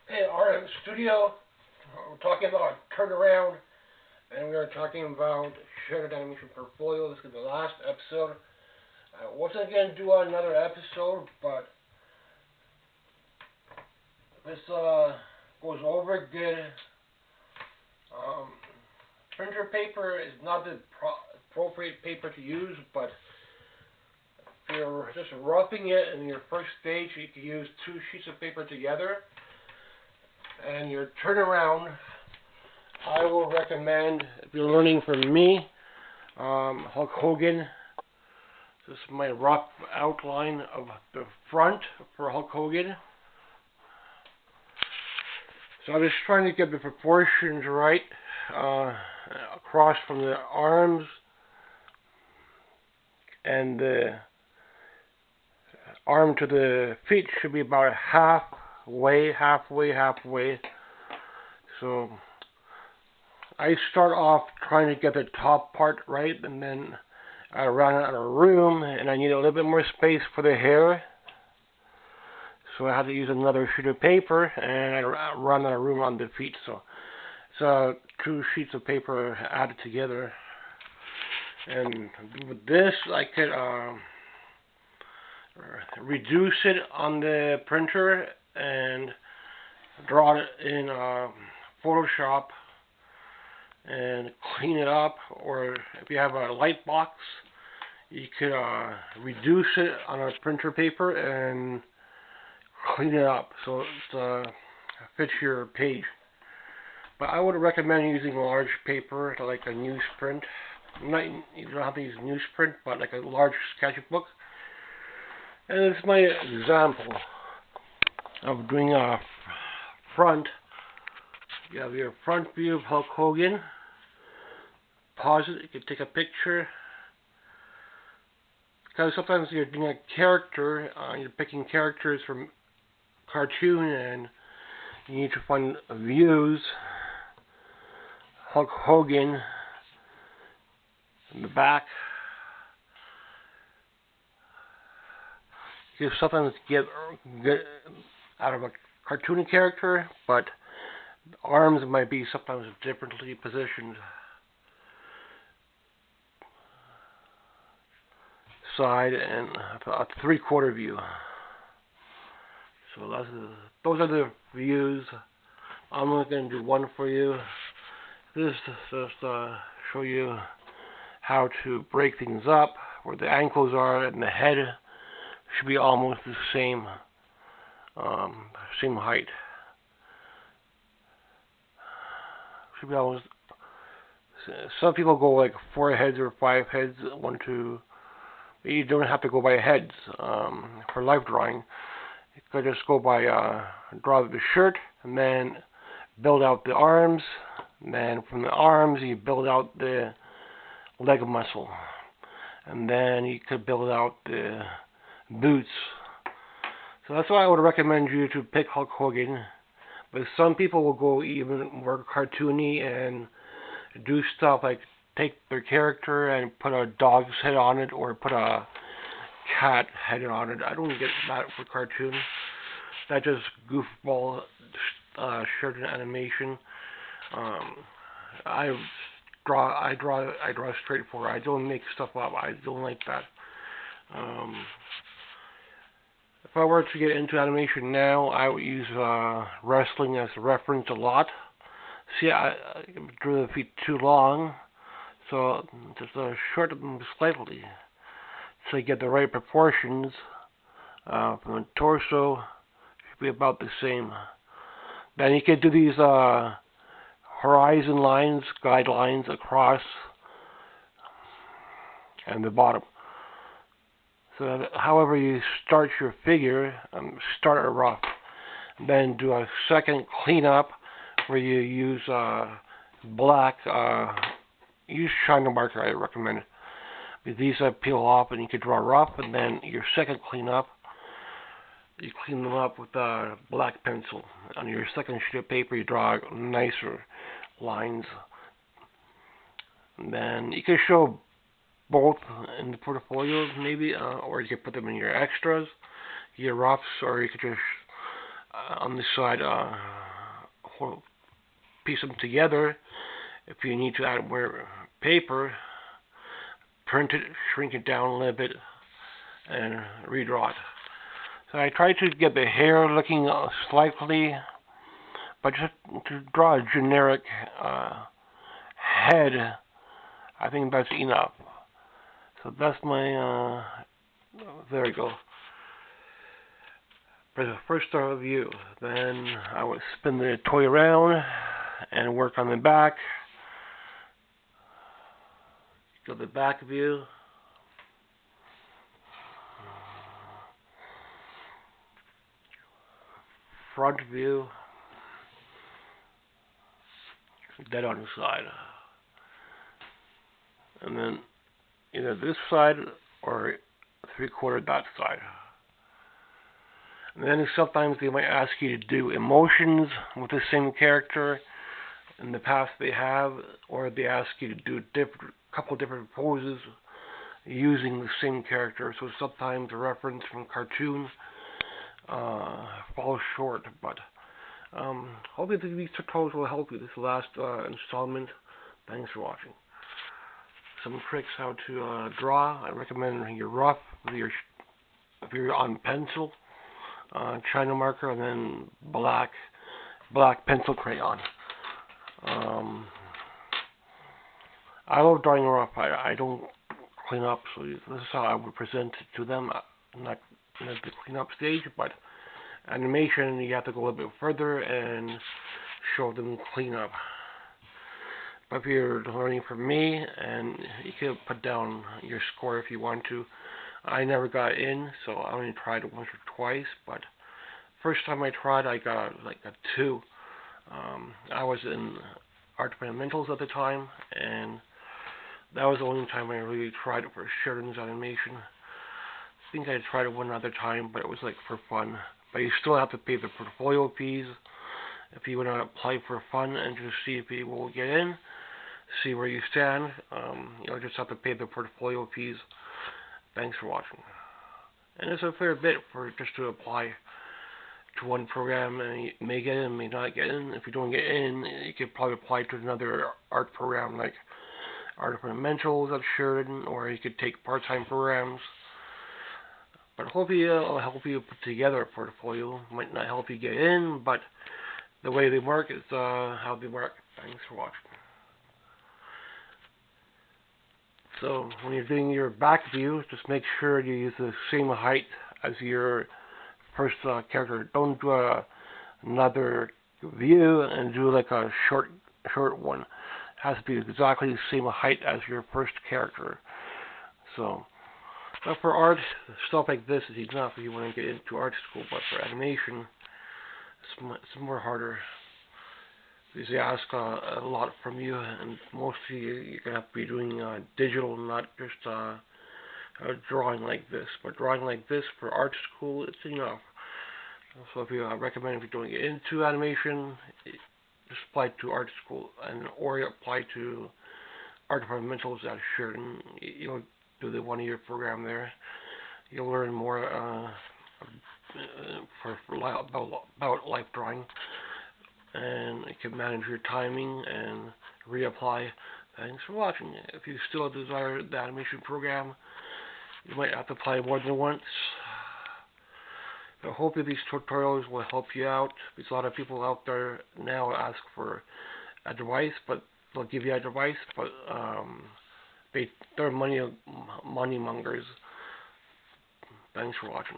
Hey, RM Studio, we're talking about turnaround, and we are talking about sheridan animation portfolio. This is the last episode. I wasn't going to do another episode, but this goes over good. Um, Printer paper is not the appropriate paper to use, but if you're just roughing it in your first stage, you can use two sheets of paper together. And your turnaround, I will recommend, if you're learning from me, Hulk Hogan. This is my rough outline of the front for Hulk Hogan. So I'm just trying to get the proportions right across from the arms and the arm to the feet should be about halfway. So I start off trying to get the top part right, and then I run out of room, and I need a little bit more space for the hair. So I have to use another sheet of paper, and I run out of room on the feet. So it's two sheets of paper added together. And with this, I could reduce it on the printer and draw it in Photoshop and clean it up, or if you have a light box, you could reduce it on a printer paper and clean it up so it fits your page. But I would recommend using large paper like a newsprint. You don't have to use newsprint, but like a large sketchbook. And this is my example of doing a front. You have your front view of Hulk Hogan. Pause it, you can take a picture. Because sometimes you're doing a character, you're picking characters from cartoon, and you need to find views. Hulk Hogan in the back. You sometimes get out of a cartoon character, but the arms might be sometimes differently positioned. Side and a 3/4 view. So those are the views. I'm only going to do one for you. This is just show you how to break things up, where the ankles are and the head should be almost the same height. Should be almost. Some people go like 4 heads or 5 heads, 1, 2. You don't have to go by heads for life drawing. You could just go by draw the shirt and then build out the arms. And then from the arms you build out the leg muscle. And then you could build out the boots. So that's why I would recommend you to pick Hulk Hogan. But some people will go even more cartoony and do stuff like take their character and put a dog's head on it or put a cat head on it. I don't get that for cartoon. That's just goofball sheridan animation. I draw straightforward. I don't make stuff up. I don't like that. If I were to get into animation now, I would use wrestling as a reference a lot. See, I drew the feet too long, so just shorten them slightly so you get the right proportions. From the torso, should be about the same. Then you can do these horizon lines, guidelines across and the bottom. So that however you start your figure, start it rough. Then do a second cleanup where you use black, use shiner marker, I recommend. These peel off and you can draw rough, and then your second cleanup, you clean them up with a black pencil. On your second sheet of paper you draw nicer lines. And then you can show both in the portfolio maybe, or you can put them in your extras, your roughs, or you could just on this side piece them together. If you need to add more paper, print it, shrink it down a little bit, and redraw it. So I tried to get the hair looking slightly, but just to draw a generic head, I think that's enough. So that's my, there we go. For the first view, then I would spin the toy around and work on the back. Go to the back view. Front view. Dead on the side. And then either this side or 3/4 that side. And then sometimes they might ask you to do emotions with the same character. In the past they have, or they ask you to do a couple different poses using the same character. So sometimes a reference from cartoon falls short, but hopefully these tutorials will help you. This last installment. Thanks for watching. Some tricks how to draw. I recommend your rough with if you're on pencil, China marker, and then black pencil crayon. I love drawing rough. I don't clean up, so this is how I would present it to them. Not the clean up stage, but animation you have to go a little bit further and show them clean up. But if you're learning from me, and you can put down your score if you want to. I never got in, so I only tried it once or twice, but first time I tried, I got like a 2. I was in art fundamentals at the time, and that was the only time I really tried it for Sheridan's animation. I think I tried it one other time, but it was like for fun. But you still have to pay the portfolio fees if you want to apply for fun and just see if you will get in, see where you stand. You'll just have to pay the portfolio fees. Thanks for watching. And it's a fair bit for just to apply to one program, and you may get in, may not get in. If you don't get in, you could probably apply to another art program like Art Fundamentals at Sheridan, or you could take part-time programs. But hopefully it'll help you put together a portfolio. Might not help you get in, but the way they work is how they work. Thanks for watching. So when you're doing your back view, just make sure you use the same height as your first character. Don't do another view and do like a short one. It has to be exactly the same height as your first character. So, but for art, stuff like this is enough if you want to get into art school. But for animation, it's more harder. Because they ask a lot from you, and mostly you're going to have to be doing digital, not just drawing like this. But drawing like this for art school, it's enough. So if you recommend if you're doing it into animation, just apply to art school, or apply to Art Fundamentals at Sheridan. You'll do the 1 year program there. You'll learn more about life drawing, and you can manage your timing and reapply. Thanks for watching. If you still desire the animation program, you might have to apply more than once. But hopefully these tutorials will help you out, because a lot of people out there now ask for advice, but they'll give you advice, but they're money mongers. Thanks for watching.